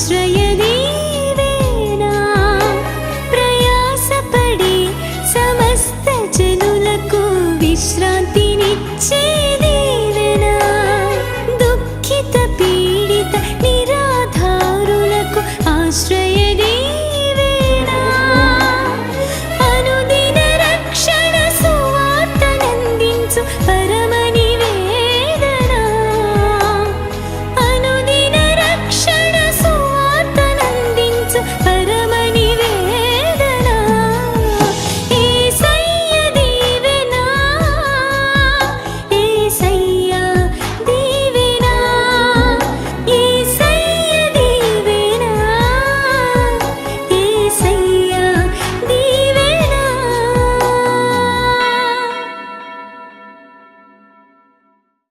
ఆశ్రయదీవేనా ప్రయాసపడి సమస్త జనులకు విశ్రాంతినిచ్చే దీవెనా దుఃఖిత పీడిత నిరాధారులకు ఆశ్రయదీవేనా అనుదిన రక్షణ సువార్తనందించు పరమ నివేదనా అనుదిన రక్షణ సువార్తనందించు పరమ నివేదనా యేసయ్య దీవెనా యేసయ్య దీవెనా యేసయ్య దీవెనా యేసయ్య దీవెనా.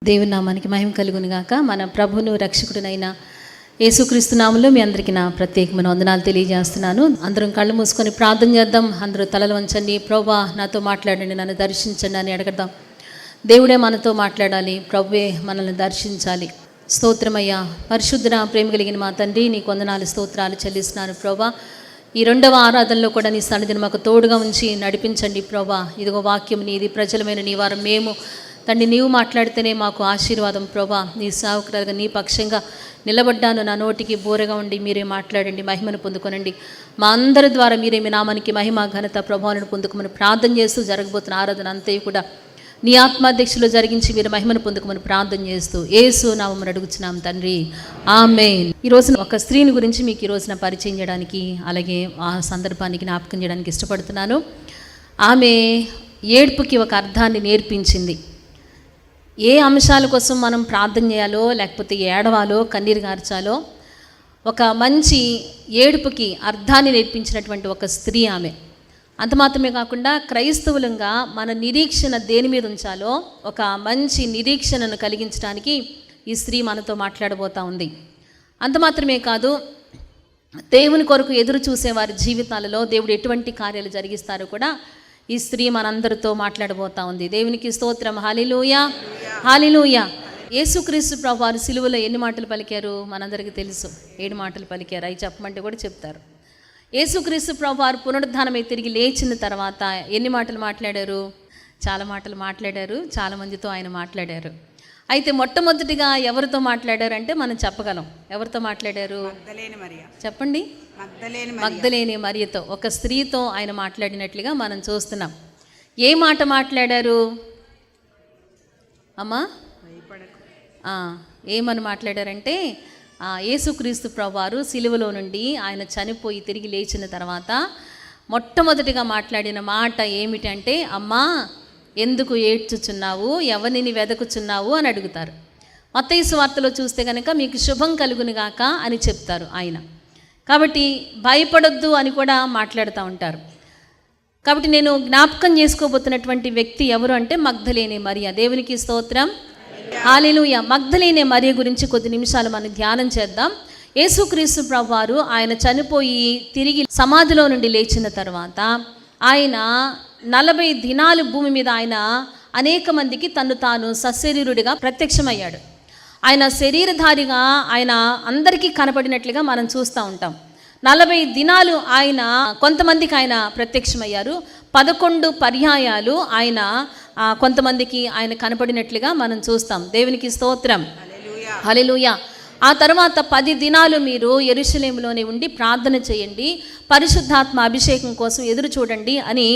దేవుని నామానికి మహిమ కలుగును గాక. మన ప్రభువును రక్షకుడునైన యేసుక్రీస్తు నామములో మీ అందరికీ నా ప్రత్యేకమైన వందనాలు తెలియజేస్తున్నాను. అందరం కళ్ళు మూసుకొని ప్రార్థన చేద్దాం. అందరూ తలలు వంచండి. ప్రభువా నాతో మాట్లాడండి, నన్ను దర్శించండి అని అడగదాం. దేవుడే మనతో మాట్లాడాలి, ప్రభువే మనల్ని దర్శించాలి. స్తోత్రమయ్యా, పరిశుద్ధుడ ప్రేమ కలిగిన మా తండ్రి, నీకు వందనాలు స్తోత్రాలు చెల్లిస్తున్నాను ప్రభువా. ఈ రెండవ ఆరాధనలో కూడా నీ సన్నిధిని మాకు తోడుగా ఉంచి నడిపించండి ప్రభువా. ఇదిగో వాక్యం నీది, ప్రజలమైన నీ వారం మేము తండ్రి, నీవు మాట్లాడితేనే మాకు ఆశీర్వాదం ప్రభా. నీ సేవకురాలుగా నీ పక్షంగా నిలబడ్డాను. నా నోటికి బోరగా ఉండి మీరే మాట్లాడండి, మహిమను పొందుకొనండి. మా అందరి ద్వారా మీరే మీ నామానికి మహిమ ఘనత ప్రభావాలను పొందుకోమని ప్రార్థన చేస్తూ జరగబోతున్న ఆరాధన అంతయు కూడా నీ ఆత్మాధ్యక్షులు జరిగించి మీరు మహిమను పొందుకోమని ప్రార్థన చేస్తూ యేసు నామమున అడుగుచున్నాం తండ్రి, ఆమేన్. ఈ రోజున ఒక స్త్రీని గురించి మీకు ఈ రోజున పరిచయం చేయడానికి, అలాగే ఆ సందర్భానికి జ్ఞాపకం చేయడానికి ఇష్టపడుతున్నాను. ఆమె ఏడ్పుకి ఒక అర్థాన్ని నేర్పించింది. ఏ అంశాల కోసం మనం ప్రార్థన చేయాలో, లేకపోతే ఏడవాలో, కన్నీరు గార్చాలో ఒక మంచి ఏడుపుకి అర్థాన్ని నేర్పించినటువంటి ఒక స్త్రీ ఆమె. అంత మాత్రమే కాకుండా క్రైస్తవులంగా మన నిరీక్షణ దేని మీద ఉంచాలో ఒక మంచి నిరీక్షణను కలిగించడానికి ఈ స్త్రీ మనతో మాట్లాడబోతూ ఉంది. అంత మాత్రమే కాదు, దేవుని కొరకు ఎదురు చూసే వారి జీవితాలలో దేవుడు ఎటువంటి కార్యాలు జరిగిస్తారో కూడా ఈ స్త్రీ మనందరితో మాట్లాడబోతా ఉంది. దేవునికి స్తోత్రం. హల్లెలూయా, హల్లెలూయా. యేసుక్రీస్తు ప్రభువారు సిలువలో ఎన్ని మాటలు పలికారు మనందరికీ తెలుసు. 7 మాటలు పలికారు. అవి చెప్పమంటే కూడా చెప్తారు. యేసుక్రీస్తు ప్రభువారు పునరుద్ధానమై తిరిగి లేచిన తర్వాత ఎన్ని మాటలు మాట్లాడారు? చాలా మాటలు మాట్లాడారు. చాలా మందితో ఆయన మాట్లాడారు. అయితే మొట్టమొదటిగా ఎవరితో మాట్లాడారంటే మనం చెప్పగలం. ఎవరితో మాట్లాడారు చెప్పండి? మగ్దలేని మరియతో, ఒక స్త్రీతో ఆయన మాట్లాడినట్లుగా మనం చూస్తున్నాం. ఏ మాట మాట్లాడారు అమ్మా? ఏమని మాట్లాడారంటే, యేసుక్రీస్తు ప్రభువారు సిలువలో నుండి ఆయన చనిపోయి తిరిగి లేచిన తర్వాత మొట్టమొదటిగా మాట్లాడిన మాట ఏమిటంటే, అమ్మా ఎందుకు ఏడ్చుచున్నావు, ఎవరిని వెదకుచున్నావు అని అడుగుతారు. మత్తయి సువార్తలో చూస్తే కనుక మీకు శుభం కలుగునుగాక అని చెప్తారు ఆయన. కాబట్టి భయపడొద్దు అని కూడా మాట్లాడుతూ ఉంటారు. కాబట్టి నేను జ్ఞాపకం చేసుకోబోతున్నటువంటి వ్యక్తి ఎవరు అంటే మగ్దలేనే మరియ. దేవునికి స్తోత్రం, హల్లెలూయా. మగ్దలేనే మరియ గురించి కొద్ది నిమిషాలు మనం ధ్యానం చేద్దాం. యేసుక్రీస్తు ప్రభువారు ఆయన చనిపోయి తిరిగి సమాధిలో నుండి లేచిన తర్వాత ఆయన 40 దినాలు భూమి మీద ఆయన అనేక మందికి తను తాను సశరీరుడిగా ప్రత్యక్షమయ్యాడు. ఆయన శరీరధారిగా ఆయన అందరికీ కనపడినట్లుగా మనం చూస్తూ ఉంటాం. 40 దినాలు ఆయన కొంతమందికి ఆయన ప్రత్యక్షమయ్యారు. 11 పర్యాయాలు ఆయన కొంతమందికి ఆయన కనపడినట్లుగా మనం చూస్తాం. దేవునికి స్తోత్రం, హల్లెలూయా. ఆ తర్వాత 10 దినాలు మీరు యెరూషలేములోనే ఉండి ప్రార్థన చేయండి, పరిశుద్ధాత్మ అభిషేకం కోసం ఎదురు చూడండి అని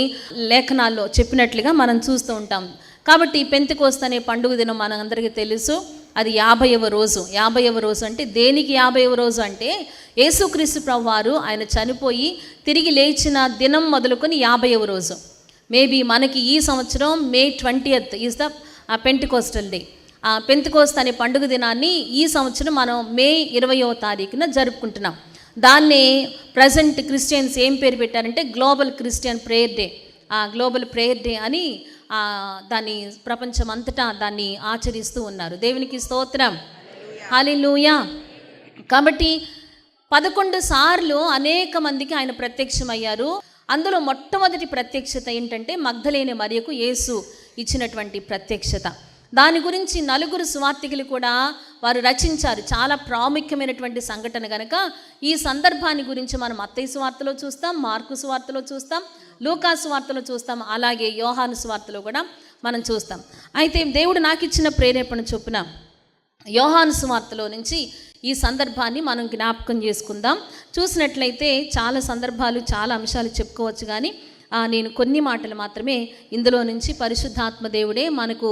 లేఖనాల్లో చెప్పినట్లుగా మనం చూస్తూ ఉంటాం. కాబట్టి పెంతెకోస్తు అనే పండుగ దినం మనందరికీ తెలుసు. అది 50వ రోజు. 50వ రోజు అంటే దేనికి 50వ రోజు అంటే యేసుక్రీస్తు ప్రభువారు ఆయన చనిపోయి తిరిగి లేచిన దినం మొదలుకొని 50వ రోజు. మేబీ మనకి ఈ సంవత్సరం May 20th is the Pentecostal day. Pentecost అనే పండుగ దినాన్ని ఈ సంవత్సరం మనం May 20వ తారీఖున జరుపుకుంటున్నాం. దాన్ని ప్రజెంట్ క్రిస్టియన్స్ ఏం పేరు పెట్టారంటే global Christian prayer day. Global prayer day అని దాన్ని ప్రపంచం అంతటా దాన్ని ఆచరిస్తూ ఉన్నారు. దేవునికి స్తోత్రం, హల్లెలూయా. కాబట్టి 11 సార్లు అనేక మందికి ఆయన ప్రత్యక్షమయ్యారు. అందులో మొట్టమొదటి ప్రత్యక్షత ఏంటంటే మగ్దలేనే మరియకు యేసు ఇచ్చినటువంటి ప్రత్యక్షత. దాని గురించి నలుగురు సువార్తికులు కూడా వారు రచించారు. చాలా ప్రాముఖ్యమైనటువంటి సంఘటన కనుక ఈ సందర్భాన్ని గురించి మనం మత్తయి సువార్తలో చూస్తాం, మార్కు సువార్తలో చూస్తాం, లూకా సువార్తలో చూస్తాం, అలాగే యోహాను సువార్తలో కూడా మనం చూస్తాం. అయితే దేవుడు నాకు ఇచ్చిన ప్రేరేపణ చొప్పున యోహాను సువార్తలో నుంచి ఈ సందర్భాన్ని మనం జ్ఞాపకం చేసుకుందాం. చూసినట్లయితే చాలా సందర్భాలు, చాలా అంశాలు చెప్పుకోవచ్చు, కానీ నేను కొన్ని మాటలు మాత్రమే ఇందులో నుంచి పరిశుద్ధాత్మ దేవుడే మనకు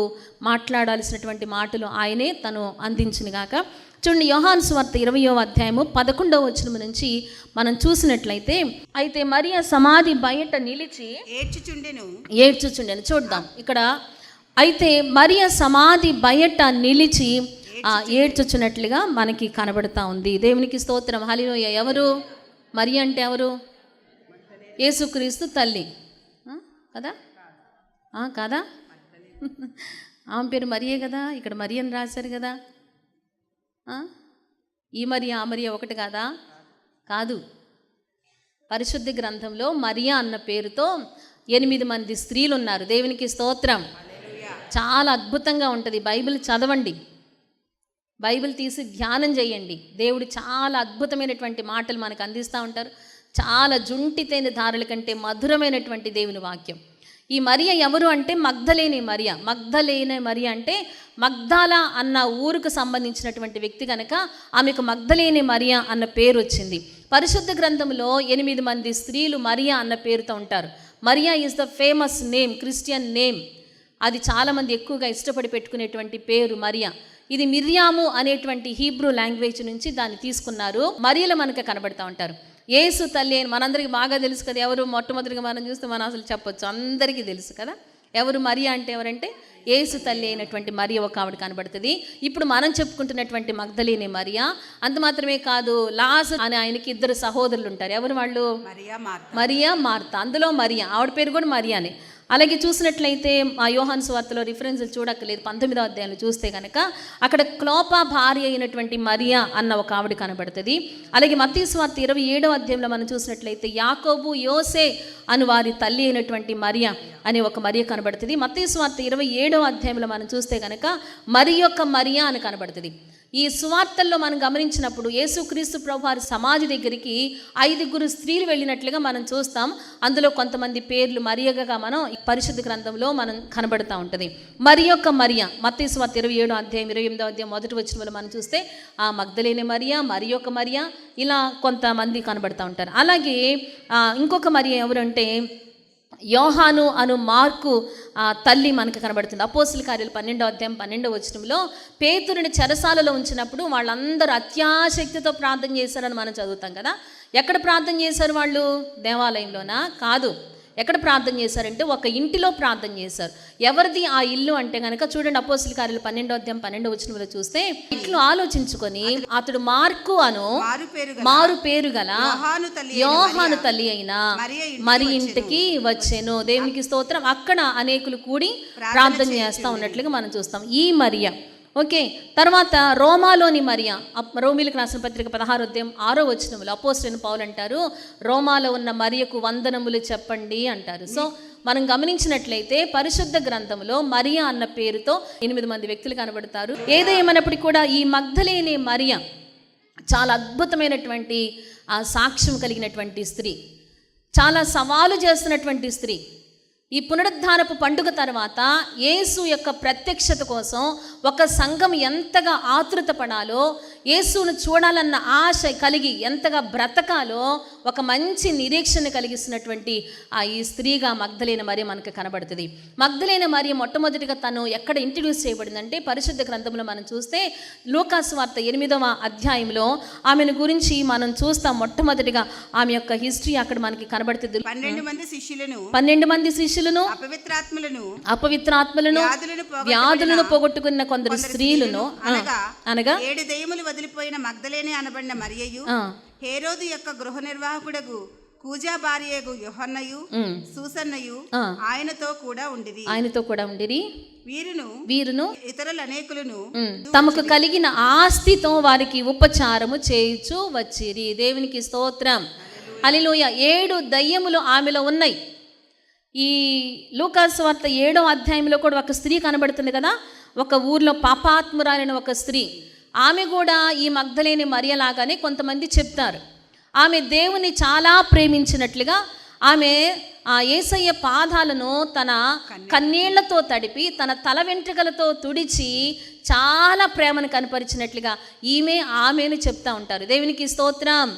మాట్లాడాల్సినటువంటి మాటలు ఆయనే తను అందించునుగాక. చూడండి, యోహాను సువార్త 20వ అధ్యాయము 11వ వచనం నుంచి మనం చూసినట్లయితే, అయితే మరియ సమాధి బయట నిలిచి ఏడ్చుచుండెను. చూద్దాం ఇక్కడ, అయితే మరియ సమాధి బయట నిలిచి ఏడ్చుచున్నట్లుగా మనకి కనబడతా ఉంది. దేవునికి స్తోత్రం, హల్లెలూయా. ఎవరు మరియ అంటే? ఎవరు? యేసుక్రీస్తు తల్లి కదా? కదా, ఆమె పేరు మరియే కదా. ఇక్కడ మరియ అని రాశారు కదా. ఈ మరియ ఆ మరియ ఒకటి కాదా? కాదు. పరిశుద్ధ గ్రంథంలో మరియా అన్న పేరుతో 8 మంది స్త్రీలు ఉన్నారు. దేవునికి స్తోత్రం. చాలా అద్భుతంగా ఉంటుంది. బైబిల్ చదవండి, బైబిల్ తీసి ధ్యానం చేయండి. దేవుడు చాలా అద్భుతమైనటువంటి మాటలు మనకు అందిస్తూ ఉంటారు. చాలా జుంటితేని ధారల కంటే మధురమైనటువంటి దేవుని వాక్యం. ఈ మరియ ఎవరు అంటే మగ్ధలేని మరియ. మగ్ధలేని మరియ అంటే మగ్దాలా అన్న ఊరుకు సంబంధించినటువంటి వ్యక్తి కనుక ఆమెకు మగ్ధలేని మరియ అన్న పేరు వచ్చింది. పరిశుద్ధ గ్రంథంలో 8 మంది స్త్రీలు మరియా అన్న పేరుతో ఉంటారు. Mariya is the famous name, Christian name. అది చాలామంది ఎక్కువగా ఇష్టపడి పెట్టుకునేటువంటి పేరు మరియా. ఇది మిర్యాము అనేటువంటి హీబ్రూ లాంగ్వేజ్ నుంచి దాన్ని తీసుకున్నారు. మరియలు మనకు కనబడతా ఉంటారు. యేసు తల్లి అని మనందరికీ బాగా తెలుసు కదా. ఎవరు మొట్టమొదటిగా మనం చూస్తే మనం అసలు చెప్పొచ్చు, అందరికీ తెలుసు కదా. ఎవరు మరియా అంటే? ఎవరంటే యేసు తల్లి అయినటువంటి మరియ ఒక ఆవిడ కనబడుతుంది. ఇప్పుడు మనం చెప్పుకుంటున్నటువంటి మగ్ధలేని మరియా. అంత మాత్రమే కాదు, లాజరు అని ఆయనకి 2 సహోదరులు ఉంటారు. ఎవరు వాళ్ళు? మరియా, మార్తా. అందులో మరియా, ఆవిడ పేరు కూడా మరియానే. అలాగే చూసినట్లయితే ఆ యోహాను సువార్తలో రిఫరెన్స్ చూడక్కర్లేదు, 19వ అధ్యాయంలో చూస్తే కనుక అక్కడ క్లోపా భార్య అయినటువంటి మరియా అన్న ఒక ఆవిడ కనబడుతుంది. అలాగే మత్తయి సువార్త 27వ అధ్యాయంలో మనం చూసినట్లయితే యాకోబు, యోసే అని వారి తల్లి అయినటువంటి మరియా అనే ఒక మరియ కనబడుతుంది. మత్తయి సువార్త 27వ అధ్యాయంలో మనం చూస్తే కనుక మరి యొక్క మరియా అని కనబడుతుంది. ఈ సువార్తల్లో మనం గమనించినప్పుడు యేసుక్రీస్తు ప్రభు వారి సమాధి దగ్గరికి 5 స్త్రీలు వెళ్ళినట్లుగా మనం చూస్తాం. అందులో కొంతమంది పేర్లు మరియగా మనం పరిశుద్ధ గ్రంథంలో మనం కనబడుతూ ఉంటుంది. మరి యొక్క మరియ మత్తయి సువార్త 27వ అధ్యాయం 28వ అధ్యాయం 1వ వచనంలో మనం చూస్తే ఆ మగ్ధలేని మరియ, మరి యొక్క మరియ, ఇలా కొంతమంది కనబడుతూ ఉంటారు. అలాగే ఇంకొక మరియ ఎవరంటే యోహాను అను మార్కు తల్లి మనకు కనబడుతుంది. అపోస్తుల కార్యాలు 12వ అధ్యాయం 12వ వచనంలో పేతురుని చెరసాలలో ఉంచినప్పుడు వాళ్ళందరూ అత్యాశక్తితో ప్రార్థన చేశారని మనం చదువుతాం కదా. ఎక్కడ ప్రార్థన చేశారు వాళ్ళు? దేవాలయంలోనా? కాదు. ఎక్కడ ప్రార్థన చేశారంటే ఒక ఇంటిలో ప్రార్థన చేశారు. ఎవరిది ఆ ఇల్లు అంటే కనుక చూడండి, అపోస్తుల కార్యాలు 12వ అధ్యాయం 12వ వచనంలో చూస్తే ఇట్లు ఆలోచించుకొని అతడు మార్కు అను మారు పేరు గల యోహాను తల్లి అయిన మరి ఇంటికి వచ్చెను. దేవునికి స్తోత్రం. అక్కడ అనేకులు కూడి ప్రార్థన చేస్తూ ఉన్నట్లుగా మనం చూస్తాం. ఈ మరియ ఓకే. తర్వాత రోమాలోని మరియా, రోమీలకు రాసిన పత్రిక 16వ అధ్యాయం 6వ వచనంలో అపోస్తలుడైన పౌలు అంటారు, రోమాలో ఉన్న మరియకు వందనములు చెప్పండి అంటారు. సో మనం గమనించినట్లయితే పరిశుద్ధ గ్రంథంలో మరియా అన్న పేరుతో 8 మంది వ్యక్తులు కనబడతారు. ఏదేమైనప్పటికీ కూడా ఈ మగ్ధలేని మరియా చాలా అద్భుతమైనటువంటి సాక్ష్యం కలిగినటువంటి స్త్రీ, చాలా సవాలు చేస్తున్నటువంటి స్త్రీ. ఈ పునరుద్ధానపు పండుగ తర్వాత యేసు యొక్క ప్రత్యక్షత కోసం ఒక సంఘం ఎంతగా ఆతృత పడాలో, యేసును చూడాలన్న ఆశ కలిగి ఎంతగా బ్రతకాలో ఒక మంచి నిరీక్షణ కలిగిస్తున్నటువంటి ఈ స్త్రీగా మగ్ధలేని మరియ మనకు కనబడుతుంది. మగ్ధలేని మరియ మొట్టమొదటిగా తను ఎక్కడ ఇంట్రడ్యూస్ చేయబడిందంటే పరిశుద్ధ గ్రంథంలో మనం చూస్తే లూకా సువార్త 8వ అధ్యాయంలో ఆమెను గురించి మనం చూస్తాం. మొట్టమొదటిగా ఆమె యొక్క హిస్టరీ అక్కడ మనకి కనబడుతుంది. 12 మంది శిష్యులను అపవిత్రాత్మలను వ్యాధులను పోగొట్టుకున్న కొందరు స్త్రీలను అనగా 7 దెయ్యములు వదిలిపోయిన మగ్ధలేని అనబడిన మరియయు, హేరోదు యొక్క గృహ నిర్వాహకుడగు కూజా భార్యగు యోహన్నయు, సూసన్నయు ఆయనతో కూడా ఉండిరి. వీరును ఇతరులు అనేకులను తమకు కలిగిన ఆస్తితో వారికి ఉపచారము చేయుచు వచ్చిరి. దేవునికి స్తోత్రం. హల్లెలూయా. 7 దయ్యములు ఆమెలో ఉన్నాయి. ఈ లూకా సువార్త 7వ అధ్యాయంలో కూడా ఒక స్త్రీ కనబడుతుంది కదా. ఒక ఊర్లో పాపాత్మురాలైన ఒక స్త్రీ, ఆమె కూడా ఈ మగ్దలేని మరియలాగానే కొంతమంది చెప్తారు. ఆమె దేవుని చాలా ప్రేమించినట్లుగా ఆమె ఆ యేసయ్య పాదాలను తన కన్నీళ్లతో తడిపి తన తల వెంట్రుకలతో తుడిచి చాలా ప్రేమను కనపరిచినట్లుగా ఆమెను చెప్తా ఉంటారు. దేవునికి స్తోత్రం.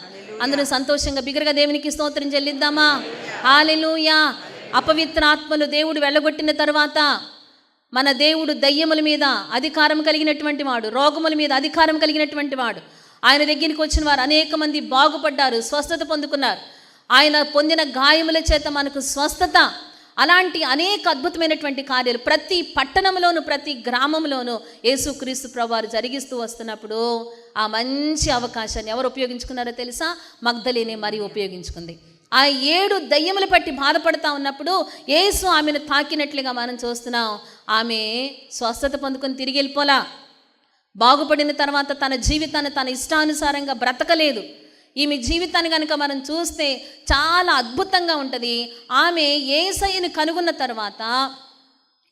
అందరూ సంతోషంగా బిగ్గరగా దేవునికి స్తోత్రం చెల్లిద్దామా? హల్లెలూయా. అపవిత్ర ఆత్మలు దేవుడు వెళ్ళగొట్టిన తర్వాత మన దేవుడు దయ్యముల మీద అధికారం కలిగినటువంటి వాడు, రోగముల మీద అధికారం కలిగినటువంటి వాడు. ఆయన దగ్గరికి వచ్చిన వారు అనేక మంది బాగుపడ్డారు, స్వస్థత పొందుకున్నారు. ఆయన పొందిన గాయముల చేత మనకు స్వస్థత, అలాంటి అనేక అద్భుతమైనటువంటి కార్యాలు ప్రతి పట్టణంలోను ప్రతి గ్రామంలోనూ యేసుక్రీస్తు ప్రభువారు జరిగిస్తూ వస్తున్నప్పుడు ఆ మంచి అవకాశాన్ని ఎవరు ఉపయోగించుకున్నారో తెలుసా? మగ్దలేనే మరి ఉపయోగించుకుంది. ఆ 7 దయ్యములు పట్టి బాధపడతా ఉన్నప్పుడు యేసు ఆమెను తాకినట్లుగా మనం చూస్తున్నాం. ఆమె స్వస్థత పొందుకొని తిరిగి వెళ్ళిపోలా. బాగుపడిన తర్వాత తన జీవితాన్ని తన ఇష్టానుసారంగా బ్రతకలేదు. ఈమె జీవితాన్ని కనుక మనం చూస్తే చాలా అద్భుతంగా ఉంటుంది. ఆమె యేసయ్యను కనుగొన్న తర్వాత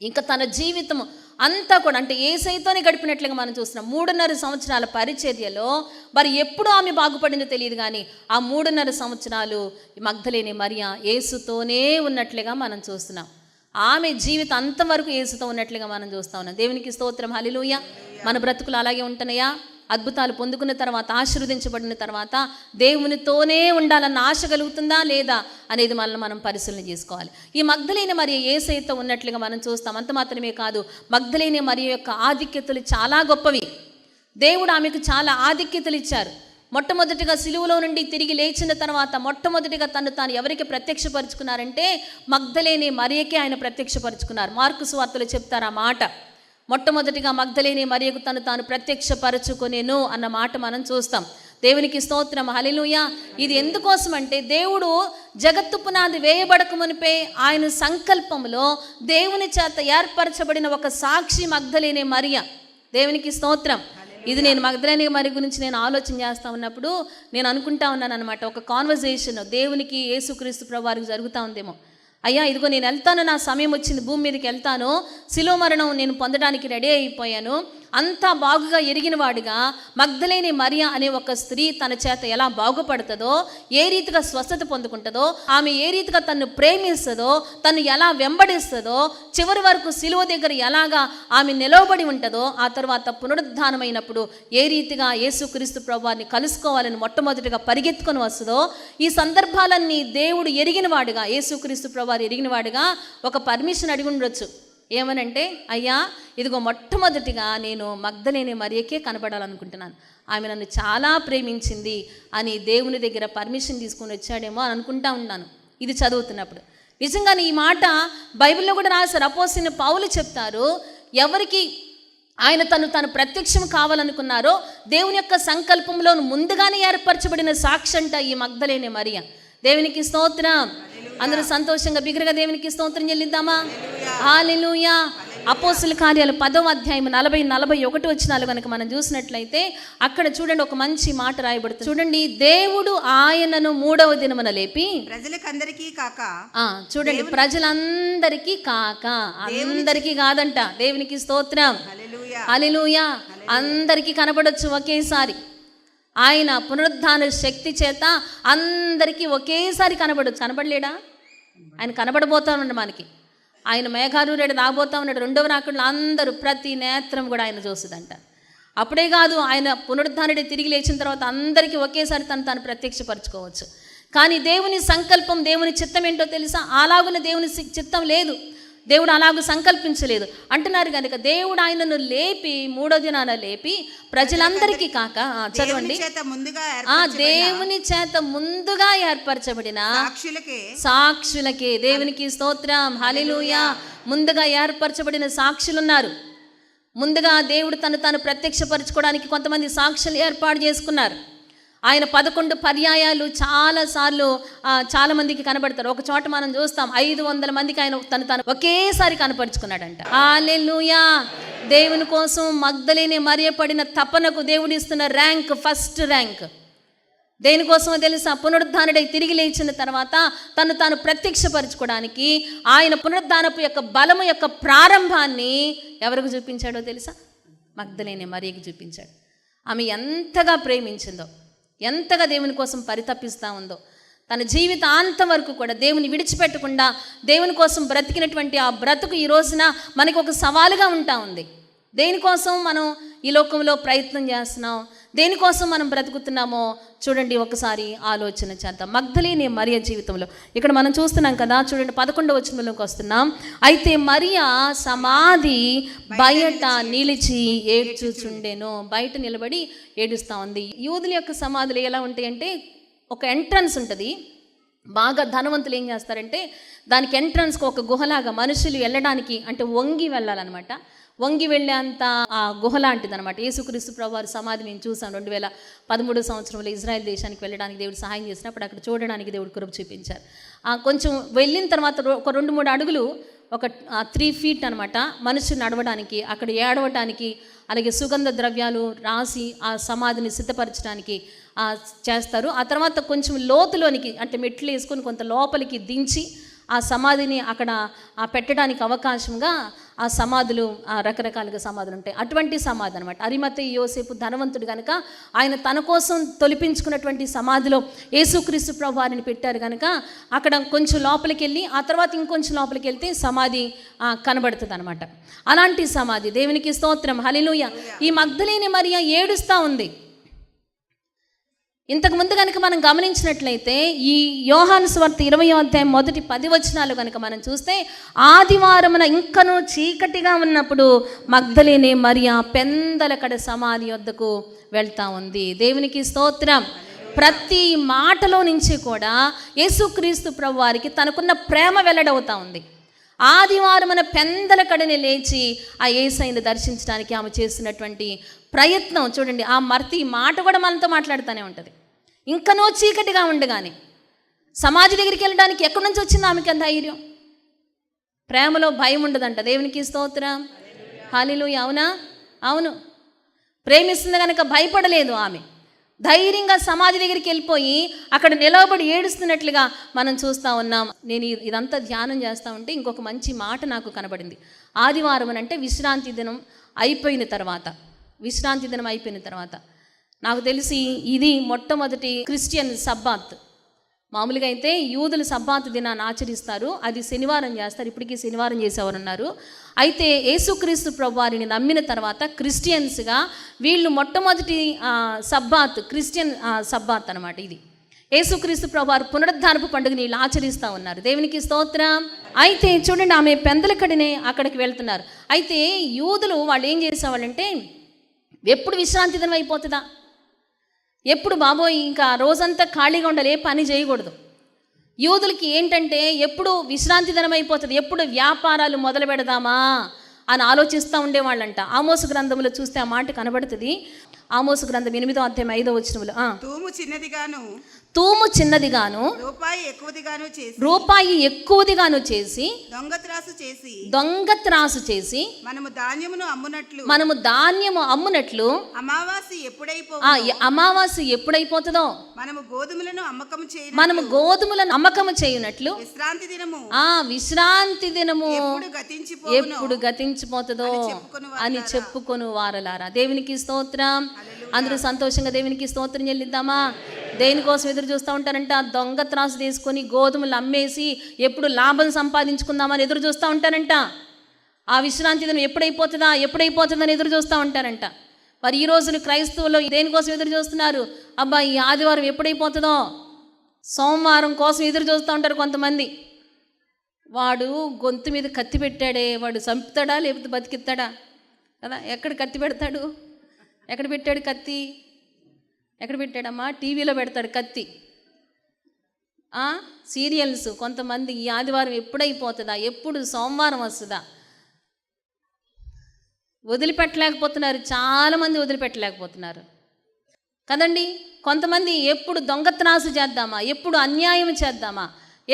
ఇంకా తన జీవితం అంతా కూడా అంటే యేసయ్యతోనే గడిపినట్లుగా మనం చూస్తున్నాం. 3.5 సంవత్సరాల పరిచర్యలో మరి ఎప్పుడు ఆమె బాగుపడిందో తెలియదు, కానీ ఆ 3.5 సంవత్సరాలు మగ్దలేని మరియా యేసుతోనే ఉన్నట్లుగా మనం చూస్తున్నాం. ఆమె జీవితం అంతవరకు యేసుతో ఉన్నట్లుగా మనం చూస్తా ఉన్నాం. దేవునికి స్తోత్రం. హల్లెలూయా. మన బ్రతుకులు అలాగే ఉంటున్నాయా? అద్భుతాలు పొందుకున్న తర్వాత, ఆశీర్వదించబడిన తర్వాత దేవునితోనే ఉండాలన్న ఆశ కలుగుతుందా లేదా అనేది మనం పరిశీలన చేసుకోవాలి. ఈ మగ్దలేని మరియ యేసయ్యతో ఉన్నట్లుగా మనం చూస్తాం. అంత మాత్రమే కాదు, మగ్దలేని మరియ యొక్క ఆధిక్యతలు చాలా గొప్పవి. దేవుడు ఆమెకు చాలా ఆధిక్యతలు ఇచ్చారు. మొట్టమొదటిగా సిలువలో నుండి తిరిగి లేచిన తర్వాత మొట్టమొదటిగా తాను ఎవరికి ప్రత్యక్షపరుచుకున్నారంటే మగ్దలేని మరియకే ఆయన ప్రత్యక్షపరుచుకున్నారు. మార్కు సువార్తలో చెప్తారు ఆ మాట. మొట్టమొదటిగా మగ్దలేని మరియకు తాను ప్రత్యక్షపరచుకొనేను అన్న మాట మనం చూస్తాం. దేవునికి స్తోత్రం. హల్లెలూయా. ఇది ఎందుకోసం అంటే దేవుడు జగత్తు పునాది వేయబడక మునిపే ఆయన సంకల్పంలో దేవుని చేత ఏర్పరచబడిన ఒక సాక్షి మగ్దలేని మరియ. దేవునికి స్తోత్రం. ఇది నేను మగ్దలేని మరి గురించి నేను ఆలోచన చేస్తూ ఉన్నప్పుడు నేను అనుకుంటా ఉన్నాను అనమాట, ఒక కాన్వర్జేషన్ దేవునికి యేసుక్రీస్తు ప్రభువారికి జరుగుతూ ఉందేమో. అయ్యా ఇదిగో నేను వెళ్తాను, నా సమయం వచ్చింది, భూమి మీదకి వెళ్తాను, శిలువ మరణం నేను పొందడానికి రెడీ అయిపోయాను. అంతా బాగుగా ఎరిగిన వాడిగా మగ్దలేని మరియ అనే ఒక స్త్రీ తన చేత ఎలా బాగుపడుతుందో, ఏ రీతిగా స్వస్థత పొందుకుంటుందో, ఆమె ఏ రీతిగా తను ప్రేమిస్తుందో, తను ఎలా వెంబడిస్తుందో, చివరి వరకు శిలువ దగ్గర ఎలాగా ఆమె నిలవబడి ఉంటుందో, ఆ తర్వాత పునరుద్ధానమైనప్పుడు ఏ రీతిగా యేసుక్రీస్తు ప్రభువాన్ని కలుసుకోవాలని మొట్టమొదటిగా పరిగెత్తుకొని వస్తుందో, ఈ సందర్భాలన్నీ దేవుడు ఎరిగిన వాడుగా, యేసుక్రీస్తు ప్రభువారు ఎరిగిన వాడుగా ఒక పర్మిషన్ అడిగి ఉండొచ్చు. ఏమనంటే, అయ్యా ఇదిగో మొట్టమొదటిగా నేను మగ్దలేని మరియకే కనబడాలనుకుంటున్నాను, ఆమె నన్ను చాలా ప్రేమించింది అని దేవుని దగ్గర పర్మిషన్ తీసుకొని వచ్చాడేమో అని అనుకుంటా ఉన్నాను ఇది చదువుతున్నప్పుడు. నిజంగానే ఈ మాట బైబిల్లో కూడా రాశారు. అపోస్తలుడైన పౌలు చెప్తారు, ఎవరికి ఆయన తను ప్రత్యక్షం కావాలనుకున్నారో దేవుని యొక్క సంకల్పంలో ముందుగానే ఏర్పరచబడిన సాక్షంట ఈ మగ్దలేని మరియ. దేవునికి స్తోత్రం. అందరూ సంతోషంగా బిగ్గరగా దేవునికి స్తోత్రం చెల్లిద్దామా? హల్లెలూయా. అపోస్తలుల కార్యాలు 10వ అధ్యాయం 40-41 వచనాలు కనుక మనం చూసినట్లయితే అక్కడ చూడండి ఒక మంచి మాట రాయబడుతుంది. చూడండి, దేవుడు ఆయనను 3వ దినమున లేపి ప్రజలకందరికీ కాక, చూడండి ప్రజలందరికీ కాక, అందరికీ కాదంట. దేవునికి స్తోత్రం. హల్లెలూయా. అందరికీ కనబడొచ్చు ఒకేసారి. ఆయన పునరుద్ధాన శక్తి చేత అందరికీ ఒకేసారి కనబడొచ్చు. కనబడలేడా? ఆయన కనబడబోతా ఉన్నాడు మనకి. ఆయన మేఘారూరుడు రాబోతా ఉన్నాడు. 2వ రాకడలో అందరూ ప్రతి నేత్రం కూడా ఆయన చూస్తుందంట. అప్పుడే కాదు, ఆయన పునరుద్ధానుడి తిరిగి లేచిన తర్వాత అందరికీ ఒకేసారి తను ప్రత్యక్షపరచుకోవచ్చు. కానీ దేవుని సంకల్పం, దేవుని చిత్తం ఏంటో తెలుసా? అలాగున దేవుని చిత్తం లేదు, దేవుడు అలాగూ సంకల్పించలేదు అంటున్నారు కనుక దేవుడు ఆయనను లేపి 3వ దినాన లేపి ప్రజలందరికీ కాక, చదవండి, దేవుని చేత ముందుగా ఏర్పరచబడిన సాక్షులకే. దేవునికి స్తోత్రం. హల్లెలూయా. ముందుగా ఏర్పరచబడిన సాక్షులున్నారు. ముందుగా దేవుడు తను ప్రత్యక్షపరచుకోవడానికి కొంతమంది సాక్షులు ఏర్పాటు చేసుకున్నారు. ఆయన 11 పర్యాయాలు చాలా మందికి కనబడతారు. ఒక చోట మనం చూస్తాం 500 మందికి ఆయన తను ఒకేసారి కనపరుచుకున్నాడంట. హల్లెలూయా. దేవుని కోసం మగ్దలేని మరియ పడిన తపనకు దేవుడు ఇస్తున్న ర్యాంక్, ఫస్ట్ ర్యాంక్. దేనికోసమో తెలుసా? పునరుద్ధానుడై తిరిగి లేచిన తర్వాత తను తాను ప్రత్యక్షపరచుకోవడానికి ఆయన పునరుద్ధానపు యొక్క బలము యొక్క ప్రారంభాన్ని ఎవరికి చూపించాడో తెలుసా? మగ్దలేనే మరియకు చూపించాడు. ఆమె ఎంతగా ప్రేమించిందో, ఎంతగా దేవుని కోసం పరితపిస్తూ ఉందో, తన జీవితాంతం వరకు కూడా దేవుని విడిచిపెట్టకుండా దేవుని కోసం బ్రతికినటువంటి ఆ బ్రతుకు ఈ రోజున మనకి ఒక సవాలుగా ఉంటా ఉంది. దేనికోసం మనం ఈ లోకంలో ప్రయత్నం చేస్తున్నాం, దేనికోసం మనం బ్రతుకుతున్నామో చూడండి, ఒకసారి ఆలోచన చేద్దాం. మగ్దలేనే మరియ జీవితంలో ఇక్కడ మనం చూస్తున్నాం కదా, చూడండి 11వ వచనంలోకి వస్తున్నాం. అయితే మరియ సమాధి బయట నిలిచి ఏడ్చుచుండెను. బయట నిలబడి ఏడుస్తూ ఉంది. యూదుల యొక్క సమాధులు ఎలా ఉంటాయంటే ఒక ఎంట్రన్స్ ఉంటుంది. బాగా ధనవంతులు ఏం చేస్తారంటే దానికి ఎంట్రన్స్కి ఒక గుహలాగా మనుషులు వెళ్ళడానికి, అంటే వంగి వెళ్ళాలన్నమాట. వంగి వెళ్ళేంత ఆ గుహ లాంటిది అనమాట. యేసుక్రీస్తు ప్రభువారి సమాధి నేను చూసాను 2013 సంవత్సరంలో ఇజ్రాయెల్ దేశానికి వెళ్ళడానికి దేవుడు సహాయం చేసినప్పుడు అక్కడ చూడడానికి దేవుడు కృప చూపించారు. కొంచెం వెళ్ళిన తర్వాత ఒక 2-3 అడుగులు, ఒక 3 feet అనమాట, మనుషులు నడవడానికి, అక్కడ ఏడవటానికి, అలాగే సుగంధ ద్రవ్యాలు రాసి ఆ సమాధిని సిద్ధపరచడానికి చేస్తారు. ఆ తర్వాత కొంచెం లోతులోనికి, అంటే మెట్లు వేసుకొని కొంత లోపలికి దించి ఆ సమాధిని అక్కడ పెట్టడానికి అవకాశంగా ఆ సమాధులు, రకరకాలుగా సమాధులు ఉంటాయి. అటువంటి సమాధి అనమాట. అరిమత్తయి యోసేపు ధనవంతుడు కనుక ఆయన తన కోసం తొలిపించుకున్నటువంటి సమాధిలో యేసుక్రీస్తు ప్రభువారిని పెట్టారు కనుక అక్కడ కొంచెం లోపలికి వెళ్ళి ఆ తర్వాత ఇంకొంచెం లోపలికి వెళ్తే సమాధి కనబడుతుంది అనమాట. అలాంటి సమాధి. దేవునికి స్తోత్రం, హల్లెలూయా. ఈ మగ్దలేనే మరియ ఏడుస్తూ ఉంది. ఇంతకు ముందు కనుక మనం గమనించినట్లయితే ఈ యోహాను సువార్త 20వ అధ్యాయం మొదటి 10 వచనాలు కనుక మనం చూస్తే, ఆదివారమున ఇంకనూ చీకటిగా ఉన్నప్పుడు మగ్దలేనే మరియ పెందలకడ సమాధి వద్దకు వెళ్తా ఉంది. దేవునికి స్తోత్రం. ప్రతి మాటలో నుంచి కూడా యేసుక్రీస్తు ప్రభువారికి తనకున్న ప్రేమ వెల్లడవుతా ఉంది. ఆదివారమున పెందలకడని లేచి ఆ యేసయ్యను దర్శించడానికి ఆమె చేసినటువంటి ప్రయత్నం చూడండి. ఆ మర్తి మాట కూడా మనతో మాట్లాడుతూనే ఉంటుంది. ఇంకనో చీకటిగా ఉండగానే సమాధి దగ్గరికి వెళ్ళడానికి ఎక్కడి నుంచి వచ్చింది ఆమెకి ధైర్యం? ప్రేమలో భయం ఉండదంట. దేవునికి స్తోత్రం, హల్లెలూయా. అవునా? అవును. ప్రేమిస్తుంది కనుక భయపడలేదు ఆమె. ధైర్యంగా సమాధి దగ్గరికి వెళ్ళిపోయి అక్కడ నిలవబడి ఏడుస్తున్నట్లుగా మనం చూస్తూ ఉన్నాం. నేను ఇదంతా ధ్యానం చేస్తూ ఉంటే ఇంకొక మంచి మాట నాకు కనబడింది. ఆదివారం అంటే విశ్రాంతి దినం అయిపోయిన తర్వాత, విశ్రాంతి దినం అయిపోయిన తర్వాత నాకు తెలిసి ఇది మొట్టమొదటి క్రిస్టియన్ సబ్బాత్. మామూలుగా అయితే యూదులు సబ్బాత్ దినాన్ని ఆచరిస్తారు, అది శనివారం చేస్తారు. ఇప్పటికీ శనివారం చేసేవారు ఉన్నారు. అయితే యేసుక్రీస్తు ప్రభువారిని నమ్మిన తర్వాత క్రిస్టియన్స్గా వీళ్ళు మొట్టమొదటి సబ్బాత్, క్రిస్టియన్ సబ్బాత్ అనమాట. ఇది యేసుక్రీస్తు ప్రభువారు పునరుద్ధానపు పండుగని వీళ్ళు ఆచరిస్తూ ఉన్నారు. దేవునికి స్తోత్రం. అయితే చూడండి, ఆమె పెందలకడినే అక్కడికి వెళ్తున్నారు. అయితే యూదులు వాళ్ళు ఏం చేసేవాళ్ళంటే, ఎప్పుడు విశ్రాంతి దినం అయిపోతుందా, ఎప్పుడు బాబోయ్ ఇంకా రోజంతా ఖాళీగా ఉండాలి, ఏ పని చేయకూడదు. యూదులకి ఏంటంటే ఎప్పుడు విశ్రాంతి దినం అయిపోతుంది, ఎప్పుడు వ్యాపారాలు మొదలు పెడదామా అని ఆలోచిస్తూ ఉండేవాళ్ళంట. ఆమోసు గ్రంథంలో చూస్తే ఆ మాట కనబడుతుంది. ఆమోసు గ్రంథం 8వ అధ్యాయం 5వ వచనంలో, తూము చిన్నదిగాను రూపాయి ఎక్కువదిగాను చేసి దొంగ త్రాసు చేసి మనము ధాన్యము అమ్మునట్లు అమావాస్య ఎప్పుడైపోతుందో మనము గోధుమలను అమ్మకము చేయునట్లు విశ్రాంతి దినము ఎప్పుడు గతించిపోతుందో అని చెప్పుకొను వారలారా. దేవునికి స్తోత్రం. అందరూ సంతోషంగా దేవునికి స్తోత్రం చెల్లిద్దామా? దేనికోసం ఎదురు చూస్తూ ఉంటారంట? దొంగ త్రాసు తీసుకొని గోధుమలు అమ్మేసి ఎప్పుడు లాభం సంపాదించుకుందామని ఎదురు చూస్తూ ఉంటారంట. ఆ విశ్రాంతి దినం ఎప్పుడైపోతుందని ఎదురు చూస్తూ ఉంటారంట. మరి ఈ రోజులు క్రైస్తవులు దేనికోసం ఎదురు చూస్తున్నారు? అబ్బా ఈ ఆదివారం ఎప్పుడైపోతుందో, సోమవారం కోసం ఎదురు చూస్తూ ఉంటారు కొంతమంది. వాడు గొంతు మీద కత్తి పెట్టాడే, వాడు చంపుతాడా లేకపోతే బతికిస్తాడా కదా? ఎక్కడ కత్తి పెడతాడు? ఎక్కడ పెట్టాడు కత్తి? ఎక్కడ పెట్టాడమ్మా? టీవీలో పెడతాడు కత్తి. సీరియల్స్ కొంతమంది ఈ ఆదివారం ఎప్పుడైపోతుందా, ఎప్పుడు సోమవారం వస్తుందా వదిలిపెట్టలేకపోతున్నారు. చాలామంది వదిలిపెట్టలేకపోతున్నారు కదండి. కొంతమంది ఎప్పుడు దొంగ త్రాసు చేద్దామా, ఎప్పుడు అన్యాయం చేద్దామా,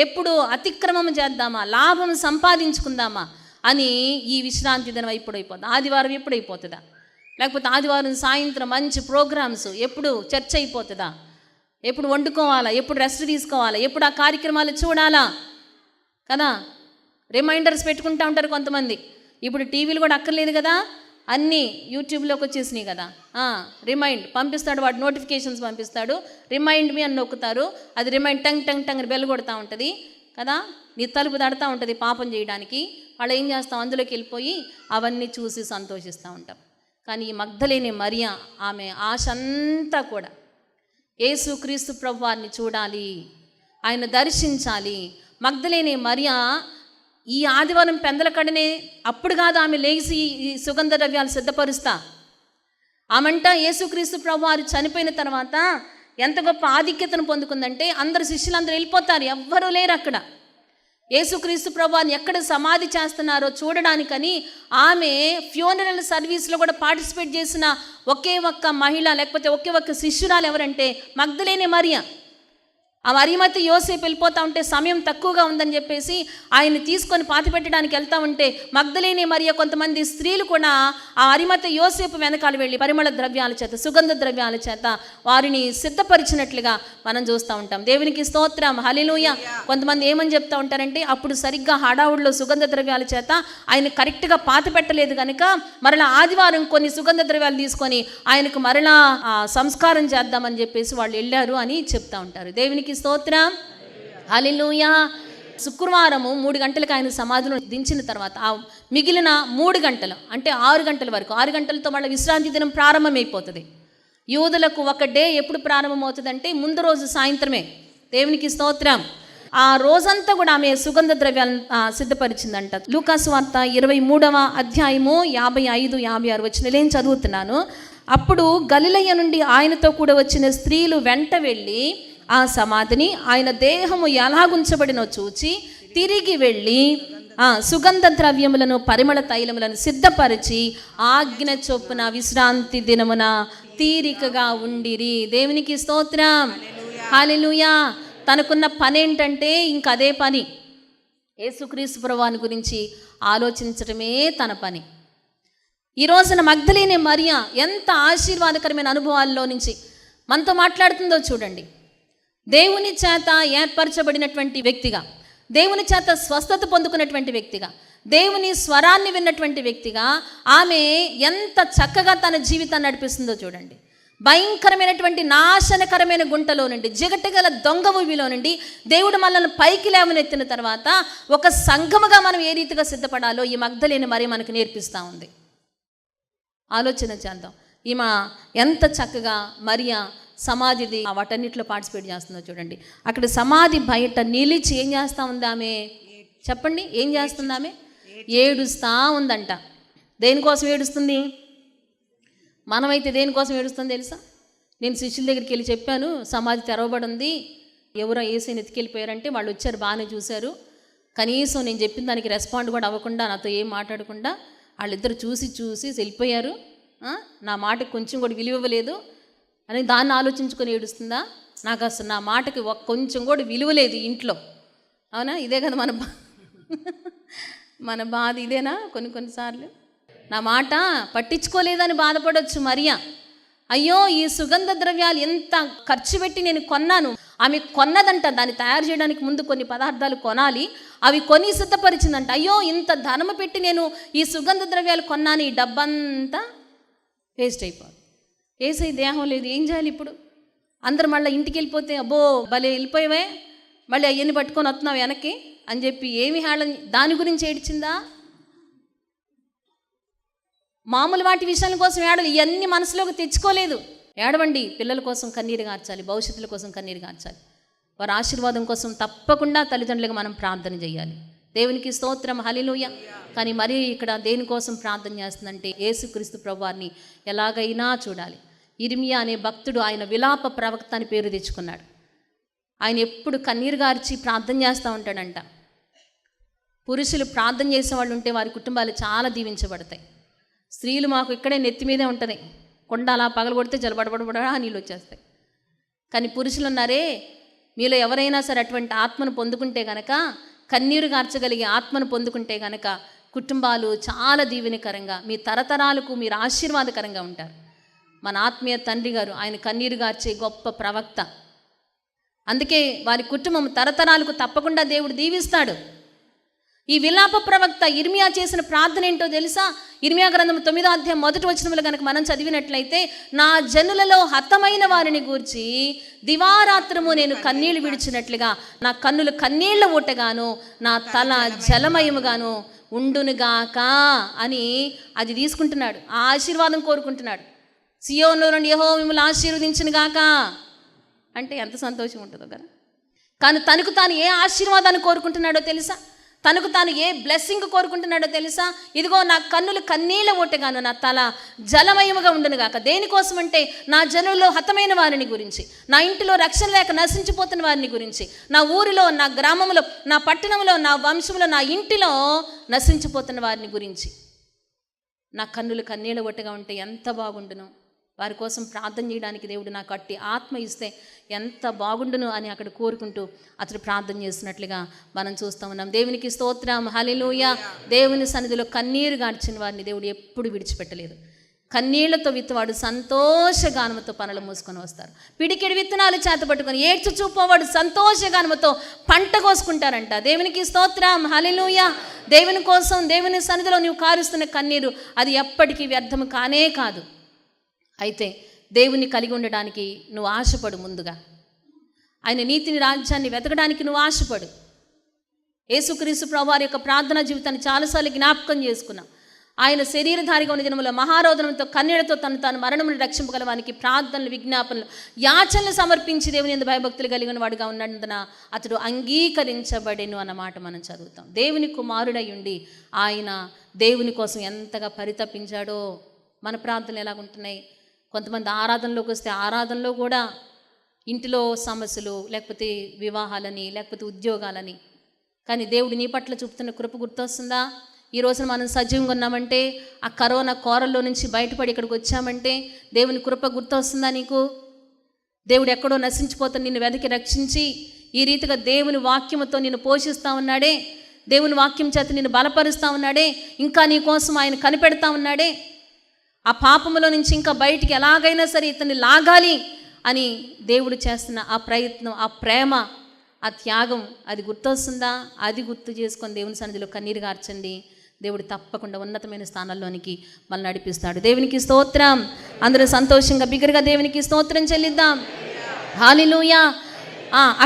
ఎప్పుడు అతిక్రమం చేద్దామా, లాభం సంపాదించుకుందామా అని ఈ విశ్రాంతి దినం ఎప్పుడైపోతుందా, ఆదివారం ఎప్పుడైపోతుందా, లేకపోతే ఆదివారం సాయంత్రం మంచి ప్రోగ్రామ్స్ ఎప్పుడు చర్చ అయిపోతుందా, ఎప్పుడు వండుకోవాలా, ఎప్పుడు రెస్ట్ తీసుకోవాలా, ఎప్పుడు ఆ కార్యక్రమాలు చూడాలా కదా. రిమైండర్స్ పెట్టుకుంటూ ఉంటారు కొంతమంది. ఇప్పుడు టీవీలు కూడా అక్కర్లేదు కదా, అన్నీ యూట్యూబ్లోకి వచ్చేసినాయి కదా. రిమైండ్ పంపిస్తాడు, వాడు నోటిఫికేషన్స్ పంపిస్తాడు, రిమైండ్ మీ అని నొక్కుతారు, అది రిమైండ్ టంగ్ టంగ్ టంగ్ అని బెల్ కొడతా ఉంటుంది కదా. నీ తలుపు తడతా ఉంటుంది పాపం చేయడానికి. వాళ్ళు ఏం చేస్తాం, అందులోకి వెళ్ళిపోయి అవన్నీ చూసి సంతోషిస్తూ ఉంటాం. కానీ ఈ మగ్దలేని మరియ ఆమె ఆశ అంతా కూడా యేసుక్రీస్తు ప్రభువారిని చూడాలి, ఆయన దర్శించాలి. మగ్దలేని మరియ ఈ ఆదివారం పెందలకడనే అప్పుడు కాదు ఆమె లేచి ఈ సుగంధ ద్రవ్యాలు సిద్ధపరుస్తా. ఆమంట యేసుక్రీస్తు ప్రభువారు చనిపోయిన తర్వాత ఎంత గొప్ప ఆధిక్యతను పొందుకుందంటే అందరు శిష్యులందరూ వెళ్ళిపోతారు, ఎవ్వరూ లేరు అక్కడ. యేసుక్రీస్తు ప్రభువారిని ఎక్కడ సమాధి చేస్తున్నారో చూడడానికని ఆమె ఫ్యూనరల్ సర్వీస్లో కూడా పార్టిసిపేట్ చేసిన ఒకే ఒక్క మహిళ లేకపోతే ఒకే ఒక్క శిష్యురాలు ఎవరంటే మగ్దలేని మరియ. ఆ అరిమతి యోసేపు వెళ్ళిపోతూ ఉంటే సమయం తక్కువగా ఉందని చెప్పేసి ఆయన్ని తీసుకొని పాతిపెట్టడానికి వెళ్తూ ఉంటే మగ్దలేని మరియ కొంతమంది స్త్రీలు కూడా ఆ అరిమతి యోసేపు వెనకాల వెళ్ళి పరిమళ ద్రవ్యాల చేత, సుగంధ ద్రవ్యాల చేత వారిని సిద్ధపరిచినట్లుగా మనం చూస్తూ ఉంటాం. దేవునికి స్తోత్రం, హల్లెలూయా. కొంతమంది ఏమని చెప్తూ ఉంటారంటే అప్పుడు సరిగ్గా హడావుడిలో సుగంధ ద్రవ్యాల చేత ఆయన కరెక్ట్గా పాతిపెట్టలేదు కనుక మరలా ఆదివారం కొన్ని సుగంధ ద్రవ్యాలు తీసుకొని ఆయనకు మరలా సంస్కారం చేద్దామని చెప్పేసి వాళ్ళు వెళ్ళారు అని చెప్తూ ఉంటారు. దేవునికి స్తోత్రం, హల్లెలూయా. శుక్రవారము 3 గంటలకు ఆయన సమాధిలో దించిన తర్వాత ఆ మిగిలిన 3 గంటలు అంటే 6 గంటల వరకు, 6 గంటలతో మళ్ళీ విశ్రాంతి దినం ప్రారంభమైపోతుంది. యూదులకు ఒక డే ఎప్పుడు ప్రారంభమవుతుందంటే ముందు రోజు సాయంత్రమే. దేవునికి స్తోత్రం. ఆ రోజంతా కూడా ఆమె సుగంధ ద్రవ్యాలను సిద్ధపరిచిందంట. లూకాసు వార్త 23వ అధ్యాయము 55-56 వచనాలు నేను చదువుతున్నాను. అప్పుడు గలిలయ నుండి ఆయనతో కూడా వచ్చిన స్త్రీలు వెంట వెళ్ళి ఆ సమాధిని ఆయన దేహము ఎలాగుంచబడినో చూచి తిరిగి వెళ్ళి సుగంధ ద్రవ్యములను పరిమళ తైలములను సిద్ధపరిచి ఆజ్ఞ చొప్పున విశ్రాంతి దినమున తీరికగా ఉండిరి. దేవునికి స్తోత్రం, హల్లెలూయా. తనకున్న పని ఏంటంటే ఇంక అదే పని, యేసుక్రీస్తు ప్రభువాని గురించి ఆలోచించడమే తన పని. ఈ రోజున మగ్దలేని మరియ ఎంత ఆశీర్వాదకరమైన అనుభవాల్లో నుంచి మనతో మాట్లాడుతుందో చూడండి. దేవుని చేత ఏర్పరచబడినటువంటి వ్యక్తిగా, దేవుని చేత స్వస్థత పొందుకున్నటువంటి వ్యక్తిగా, దేవుని స్వరాన్ని విన్నటువంటి వ్యక్తిగా ఆమె ఎంత చక్కగా తన జీవితాన్ని నడిపిస్తుందో చూడండి. భయంకరమైనటువంటి నాశనకరమైన గుంటలో నుండి, జిగటగల దొంగ ఊబిలో నుండి దేవుడు మనల్ని పైకి లేవనెత్తిన తర్వాత ఒక సంఘముగా మనం ఏ రీతిగా సిద్ధపడాలో ఈ మగ్దలేని మరియ మనకు నేర్పిస్తూ ఉంది. ఆలోచన చేద్దాం. ఈమె ఎంత చక్కగా మరియ సమాధిది వాటన్నిటిలో పార్టిసిపేట్ చేస్తుందో చూడండి. అక్కడ సమాధి బయట నిలిచి ఏం చేస్తూ ఉంది ఆమె, చెప్పండి, ఏం చేస్తుంది ఆమె? ఏడుస్తూ ఉందంట. దేనికోసం ఏడుస్తుంది? మనమైతే దేనికోసం ఏడుస్తుంది తెలుసా? నేను శిష్యుల దగ్గరికి వెళ్ళి చెప్పాను, సమాధి తెరవబడి ఉంది, ఎవరో ఏసీని ఎత్తుకెళ్ళిపోయారంటే వాళ్ళు వచ్చారు, బాగానే చూశారు, కనీసం నేను చెప్పిన దానికి రెస్పాండ్ కూడా అవ్వకుండా నాతో ఏం మాట్లాడకుండా వాళ్ళిద్దరు చూసి వెళ్ళిపోయారు, నా మాటకు కొంచెం కూడా విలువ ఇవ్వలేదు అని దాన్ని ఆలోచించుకొని ఏడుస్తుందా? నాకు అసలు నా మాటకి కొంచెం కూడా విలువ లేదు ఇంట్లో. అవునా? ఇదే కదా మన బాధ ఇదేనా? కొన్నిసార్లు నా మాట పట్టించుకోలేదని బాధపడవచ్చు మరియ. అయ్యో, ఈ సుగంధ ద్రవ్యాలు ఎంత ఖర్చు పెట్టి నేను కొన్నాను. ఆమె కొన్నదంట, దాన్ని తయారు చేయడానికి ముందు కొన్ని పదార్థాలు కొనాలి, అవి కొని సిద్ధపరిచిందంట. అయ్యో, ఇంత ధనము పెట్టి నేను ఈ సుగంధ ద్రవ్యాలు కొన్నాను, ఈ డబ్బంతా వేస్ట్ అయిపోదు. ఏసై దేహం లేదు, ఏం చేయాలి ఇప్పుడు? అందరు మళ్ళీ ఇంటికి వెళ్ళిపోతే అబ్బో భలే వెళ్ళిపోయావే, మళ్ళీ అవన్నీ పట్టుకొని వస్తున్నావు వెనక్కి అని చెప్పి ఏమి హేళన, దాని గురించి ఏడ్చిందా? మామూలు వాటి విషయాల కోసం ఏడలు, ఇవన్నీ మనసులోకి తెచ్చుకోలేదు. ఏడవండి, పిల్లల కోసం కన్నీరు కార్చాలి, భవిష్యత్తుల కోసం కన్నీరు కార్చాలి, వారి ఆశీర్వాదం కోసం తప్పకుండా తల్లిదండ్రులకు మనం ప్రార్థన చేయాలి. దేవునికి స్తోత్రం, హల్లెలూయా. కానీ మరి ఇక్కడ దేనికోసం ప్రార్థన చేస్తుందంటే యేసుక్రీస్తు ప్రభువారిని ఎలాగైనా చూడాలి. ఇర్మియా అనే భక్తుడు ఆయన విలాప ప్రవక్త అని పేరు తెచ్చుకున్నాడు. ఆయన ఎప్పుడు కన్నీరు గార్చి ప్రార్థన చేస్తూ ఉంటాడంట. పురుషులు ప్రార్థన చేసేవాళ్ళు ఉంటే వారి కుటుంబాలు చాలా దీవించబడతాయి. స్త్రీలు మాకు ఇక్కడే నెత్తి మీదే ఉంటుంది, కొండ అలా పగలగొడితే జలబడబడబడా నీళ్ళు వచ్చేస్తాయి. కానీ పురుషులు ఉన్నారే, మీలో ఎవరైనా సరే అటువంటి ఆత్మను పొందుకుంటే గనక, కన్నీరు గార్చగలిగే ఆత్మను పొందుకుంటే గనక కుటుంబాలు చాలా దీవెనకరంగా, మీ తరతరాలకు మీరు ఆశీర్వాదకరంగా ఉంటారు. మన ఆత్మీయ తండ్రి గారు ఆయన కన్నీరు గార్చే గొప్ప ప్రవక్త. అందుకే వారి కుటుంబం తరతరాలకు తప్పకుండా దేవుడు దీవిస్తాడు. ఈ విలాప ప్రవక్త ఇర్మియా చేసిన ప్రార్థన ఏంటో తెలుసా? ఇర్మియా గ్రంథం 9వ అధ్యాయం 1వ వచనంలో కనుక మనం చదివినట్లయితే, నా జనులలో హతమైన వారిని గూర్చి దివారాత్రము నేను కన్నీళ్లు విడిచినట్లుగా నా కన్నులు కన్నీళ్ల ఊటగాను నా తల జలమయముగాను ఉండునుగాక అని అది తీసుకుంటున్నాడు. ఆ ఆశీర్వాదం కోరుకుంటున్నాడు. సియోనులో నుండి యెహోవా మిమ్మల్ని ఆశీర్వదించునుగాక అంటే ఎంత సంతోషం ఉంటుందో కదా. కానీ తనకు తాను ఏ ఆశీర్వాదాన్ని కోరుకుంటున్నాడో తెలుసా? తనకు తాను ఏ బ్లెస్సింగ్ కోరుకుంటున్నాడో తెలుసా? ఇదిగో నా కన్నులు కన్నీళ్ల ఊటగాను నా తల జలమయముగా ఉండునుగాక. దేనికోసం అంటే నా జనుల్లో హతమైన వారిని గురించి, నా ఇంటిలో రక్షణ లేక నశించిపోతున్న వారిని గురించి, నా ఊరిలో, నా గ్రామంలో, నా పట్టణంలో, నా వంశంలో, నా ఇంటిలో నశించిపోతున్న వారిని గురించి నా కన్నులు కన్నీళ్ల ఊటగా ఉంటే ఎంత బాగుండును. వారి కోసం ప్రార్థన చేయడానికి దేవుడు నాకు అట్టి ఆత్మ ఇస్తే ఎంత బాగుండును అని అక్కడ కోరుకుంటూ అతడు ప్రార్థన చేస్తున్నట్లుగా మనం చూస్తూ ఉన్నాం. దేవునికి స్తోత్రం, హల్లెలూయా. దేవుని సన్నిధిలో కన్నీరు గార్చిన వారిని దేవుడు ఎప్పుడు విడిచిపెట్టలేదు. కన్నీళ్లతో విత్తువాడు సంతోషగానముతో పనులు మూసుకొని వస్తారు. పిడికిడి విత్తనాలు చేతపట్టుకొని ఏడ్చు చూపవాడు సంతోషగానముతో పంట కోసుకుంటారంట. దేవునికి స్తోత్రం, హల్లెలూయా. దేవుని కోసం దేవుని సన్నిధిలో నువ్వు కారుస్తున్న కన్నీరు అది ఎప్పటికీ వ్యర్థము కానే కాదు. అయితే దేవుని కలిగి ఉండడానికి నువ్వు ఆశపడు. ముందుగా ఆయన నీతిని, రాజ్యాన్ని వెతకడానికి నువ్వు ఆశపడు. యేసుక్రీస్తు ప్రభువారి యొక్క ప్రార్థనా జీవితాన్ని చాలాసార్లు జ్ఞాపకం చేసుకున్నాం. ఆయన శరీరధారిగా ఉన్న దినములో మహారోదనంతో కన్నీళ్లతో తను తాను మరణమును రక్షింపగలవానికి ప్రార్థనలు, విజ్ఞాపనలు, యాచనలు సమర్పించి దేవుని యందు భయభక్తులు కలిగిన వాడుగా ఉన్నందున అతడు అంగీకరించబడెను అన్నమాట మనం చదువుతాం. దేవుని కుమారుడై ఉండి ఆయన దేవుని కోసం ఎంతగా పరితపించాడో. మన ప్రార్థనలు ఎలాగుంటున్నాయి? కొంతమంది ఆరాధనలోకి వస్తే ఆరాధనలో కూడా ఇంటిలో సమస్యలు, లేకపోతే వివాహాలని, లేకపోతే ఉద్యోగాలని. కానీ దేవుడు నీ పట్ల చూపుతున్న కృప గుర్తొస్తుందా? ఈ రోజున మనం సజీవంగా ఉన్నామంటే, ఆ కరోనా కోరల్లో నుంచి బయటపడి ఇక్కడికి వచ్చామంటే దేవుని కృప గుర్తొస్తుందా నీకు? దేవుడు ఎక్కడో నశించిపోతాను నిన్ను వెతికి రక్షించి ఈ రీతిగా దేవుని వాక్యముతో నిన్ను పోషిస్తూ ఉన్నాడే, దేవుని వాక్యం చేత నిన్ను బలపరుస్తూ ఉన్నాడే, ఇంకా నీ కోసం ఆయన కనిపెడతా ఉన్నాడే. ఆ పాపములో నుంచి ఇంకా బయటికి ఎలాగైనా సరే ఇతన్ని లాగాలి అని దేవుడు చేస్తున్న ఆ ప్రయత్నం, ఆ ప్రేమ, ఆ త్యాగం అది గుర్తొస్తుందా? అది గుర్తు చేసుకొని దేవుని సన్నిధిలో కన్నీరు గార్చండి. దేవుడు తప్పకుండా ఉన్నతమైన స్థానాల్లోనికి మనల్ని నడిపిస్తాడు. దేవునికి స్తోత్రం. అందరూ సంతోషంగా బిగ్గరగా దేవునికి స్తోత్రం చెల్లిద్దాం. హల్లెలూయా.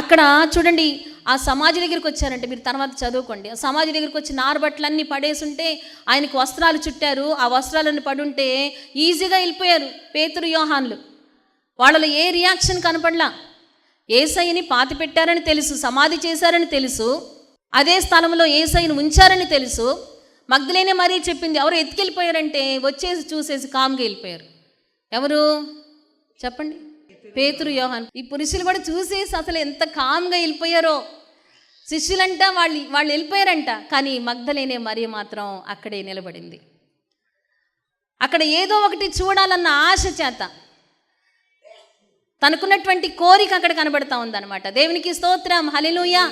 అక్కడ చూడండి, ఆ సమాజ దగ్గరికి వచ్చారంటే మీరు తర్వాత చదువుకోండి. ఆ సమాజ దగ్గరికి వచ్చి నారబట్టలన్నీ పడేసుంటే ఆయనకు వస్త్రాలు చుట్టారు. ఆ వస్త్రాలన్నీ పడుంటే ఈజీగా వెళ్ళిపోయారు పేతురు, యోహాన్లు. వాళ్ళలో ఏ రియాక్షన్ కనపడలా. యేసయ్యని పాతి పెట్టారని తెలుసు, సమాధి చేశారని తెలుసు, అదే స్థలంలో యేసయ్యను ఉంచారని తెలుసు. మగ్దలేనే మరీ చెప్పింది. ఎవరు ఎత్తుకెళ్ళిపోయారంటే వచ్చేసి చూసేసి కామ్గా వెళ్ళిపోయారు. ఎవరు చెప్పండి? పేతురు, యోహాన్. ఈ పురుషులు కూడా చూసేసి అసలు ఎంత కామ్గా వెళ్ళిపోయారో. శిష్యులంట వాళ్ళు వెళ్ళిపోయారంట. కానీ మగ్దలేనే మరి మాత్రం అక్కడే నిలబడింది. అక్కడ ఏదో ఒకటి చూడాలన్న ఆశ చేత తనకున్నటువంటి కోరిక అక్కడ కనబడతా ఉందన్నమాట. దేవునికి స్తోత్రం, హల్లెలూయా.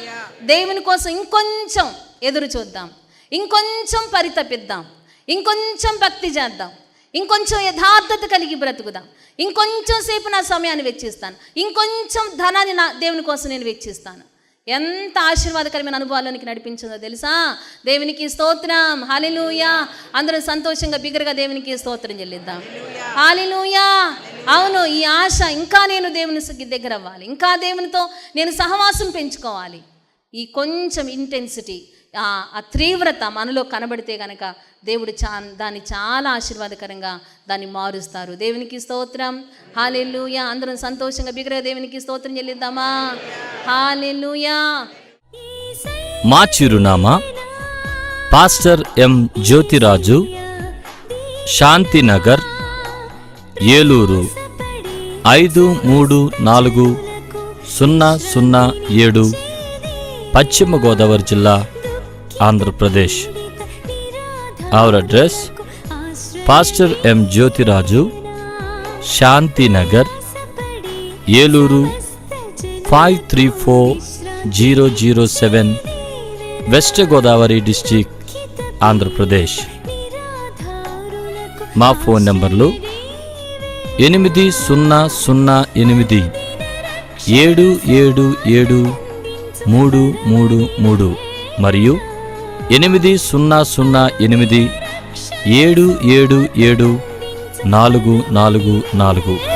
దేవుని కోసం ఇంకొంచెం ఎదురు చూద్దాం, ఇంకొంచెం పరితపిద్దాం, ఇంకొంచెం భక్తి చేద్దాం, ఇంకొంచెం యథార్థత కలిగి బ్రతుకుదాం, ఇంకొంచెం సేపు నా సమయాన్ని వెచ్చిస్తాను, ఇంకొంచెం ధనాన్ని నా దేవుని కోసం నేను వెచ్చిస్తాను. ఎంత ఆశీర్వాదకరమైన అనుభవాల్లోనికి నడిపించిందో తెలుసా? దేవునికి స్తోత్రం, హల్లెలూయా. అందరం సంతోషంగా బిగ్గరగా దేవునికి స్తోత్రం చెల్లిద్దాం. హల్లెలూయా. అవును, ఈ ఆశ ఇంకా నేను దేవుని దగ్గర అవ్వాలి, ఇంకా దేవునితో నేను సహవాసం పెంచుకోవాలి. ఈ కొంచెం ఇంటెన్సిటీ, ఆ తీవ్రత మనలో కనబడితే కనుక దేవుడు దాన్ని చాలా ఆశీర్వాదకరంగా దాన్ని మారుస్తారు. దేవునికి స్తోత్రం, హల్లెలూయా. అందరం సంతోషంగా బిగ్గరగా దేవునికి స్తోత్రం చెల్లిద్దామా? హల్లెలూయా. మా చిరునామా పాస్టర్ ఎం జ్యోతిరాజు, శాంతినగర్, ఏలూరు 534007, పశ్చిమ గోదావరి జిల్లా, Andhra Pradesh. Our address: Pastor M. Jyotiraju, Shanti-Nagar, Yeluru 534007, West Godavari District, Andhra Pradesh. మా ఫోన్ నంబర్లు 8008 777333 మరియు 8008 777 444.